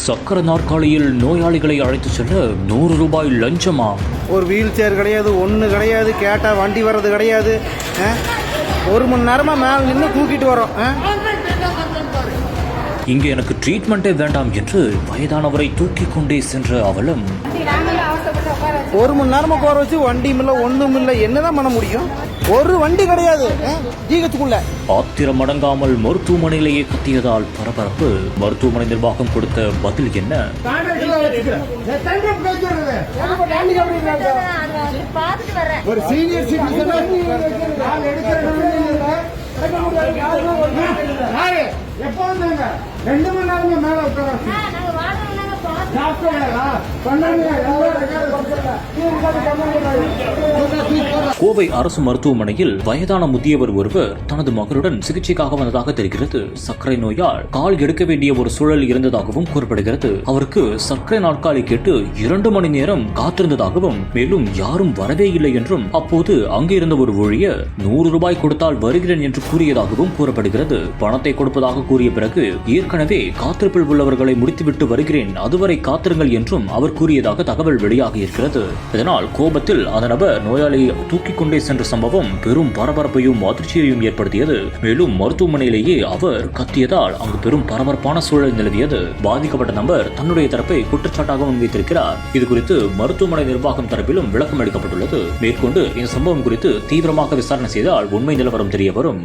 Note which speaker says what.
Speaker 1: சக்கர நாற்காலியில் நோயாளிகளை அழைத்து செல்ல 100 ரூபாய் லஞ்சமா?
Speaker 2: ஒரு வீல் சேர் கிடையாது, ஒன்று கிடையாது, கேட்டால் வண்டி வர்றது கிடையாது. 1 மணி நேரமாக மேலே நின்று தூக்கிட்டு வரோம்.
Speaker 1: இங்கே எனக்கு ட்ரீட்மெண்ட்டே வேண்டாம் என்று வயதானவரை தூக்கி கொண்டே சென்ற அவலம்.
Speaker 2: 1 மணி நேரமாக போற வச்சு வண்டியும் இல்லை, ஒன்றும் இல்லை, என்னதான் பண்ண முடியும்? ஒரு வண்டி கிடையாது ஜிஹெச்சுக்குள்ள.
Speaker 1: ஆத்திரம் அடங்காமல் மருத்துவமனையிலேயே கத்தியதால் பரபரப்பு. மருத்துவமனை நிர்வாகம் கொடுத்த பதில் என்ன?
Speaker 2: ஒரு சீனியர் சிட்டிசன் எப்போ வந்தாங்க? 2 மணி நேரமா மேல உட்கார
Speaker 1: கோவை அரசு மருத்துவமனையில் வயதான முதியவர் ஒருவர் தனது மகனுடன் சிகிச்சைக்காக வந்ததாக தெரிகிறது. சர்க்கரை நோயால் கால் எடுக்க வேண்டிய ஒரு சூழல் இருந்ததாகவும் கூறப்படுகிறது. அவருக்கு சர்க்கரை நாற்காலி கேட்டு 2 மணி நேரம் காத்திருந்ததாகவும், மேலும் யாரும் வரவே இல்லை என்றும், அப்போது அங்கே இருந்த ஒரு ஊழியர் 100 ரூபாய் கொடுத்தால் வருகிறேன் என்று கூறியதாகவும் கூறப்படுகிறது. பணத்தை கொடுப்பதாக கூறிய பிறகு ஏற்கனவே காத்திருப்பில் உள்ளவர்களை முடித்துவிட்டு வருகிறேன், அதுவரை காத்திருங்கள் என்றும் அவர் கூறியதாக தகவல் வெளியாகி இருக்கிறது. இதனால் கோபத்தில் அந்த நபர் நோயாளியை தூக்கிக் கொண்டே சென்ற சம்பவம் பெரும் பரபரப்பையும் அதிர்ச்சியையும் ஏற்படுத்தியது. மேலும் மருத்துவமனையிலேயே அவர் கத்தியதால் அங்கு பெரும் பரபரப்பான சூழல் நிலவியது. பாதிக்கப்பட்ட நபர் தன்னுடைய தரப்பை குற்றச்சாட்டாக முன்வைத்திருக்கிறார். இதுகுறித்து மருத்துவமனை நிர்வாகம் தரப்பிலும் விளக்கம் அளிக்கப்பட்டுள்ளது. மேற்கொண்டு இந்த சம்பவம் குறித்து தீவிரமாக விசாரணை செய்தால் உண்மை நிலவரம் தெரிய வரும்.